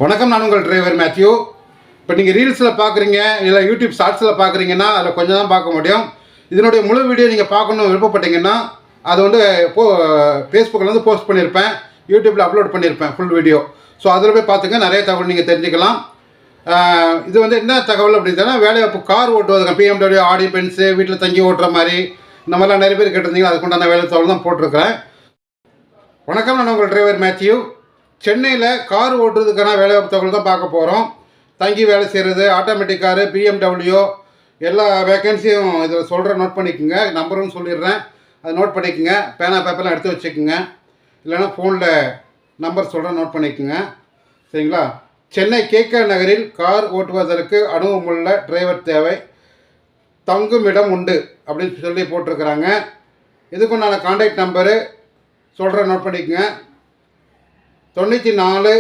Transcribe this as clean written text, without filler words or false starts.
வணக்கம், நான் உங்கள் டிரைவர் மேத்யூ. இப்போ நீங்கள் ரீல்ஸில் பார்க்குறீங்க, இல்லை யூடியூப் ஷார்ட்ஸில் பார்க்குறீங்கன்னா அதில் கொஞ்சம் தான் பார்க்க முடியும். இதனுடைய முழு வீடியோ நீங்கள் பார்க்கணும் விருப்பப்பட்டீங்கன்னா அது வந்து ஃபேஸ்புக்கில் வந்து போஸ்ட் பண்ணியிருப்பேன், யூடியூப்பில் அப்லோட் பண்ணியிருப்பேன் ஃபுல் வீடியோ. ஸோ அதில் போய் பார்த்துங்க, நிறைய தகவல் நீங்கள் தெரிஞ்சுக்கலாம். இது வந்து என்ன தகவல் அப்படின்னா, வேலைவாய்ப்பு கார் ஓட்டுவதுங்க, பிஎம்டபிள்யூ, ஆடி, பென்ஸு, வீட்டில் தங்கி ஓட்டுற மாதிரி இந்த மாதிரிலாம் நிறைய பேர் கேட்டிருந்தீங்க. அதுக்குண்டான வேலை தகவல் தான் போட்டிருக்கிறேன். வணக்கம், நான் உங்கள் டிரைவர் மேத்யூ. சென்னையில் கார் ஓட்டுறதுக்கான வேலைவாய்ப்பு தகவல் தான் பார்க்க போகிறோம். தங்கி வேலை செய்கிறது, ஆட்டோமேட்டிக் காரு, பிஎம்டபிள்யூ எல்லா வேக்கன்சியும் இதில் சொல்கிறேன், நோட் பண்ணிக்கோங்க. நம்பரும் சொல்லிடுறேன், அதை நோட் பண்ணிக்கோங்க. பேனா பேப்பர்லாம் எடுத்து வச்சுக்கோங்க, இல்லைன்னா ஃபோனில் நம்பர் சொல்கிறேன், நோட் பண்ணிக்கோங்க. சரிங்களா? சென்னை கேகே நகரில் கார் ஓட்டுவதற்கு அனுபவமுள்ள டிரைவர் தேவை, தங்கும் இடம் உண்டு அப்படின்னு சொல்லி போட்டிருக்கிறாங்க. இதுக்குண்டான கான்டாக்ட் நம்பரு சொல்கிறேன், நோட் பண்ணிக்கோங்க. 94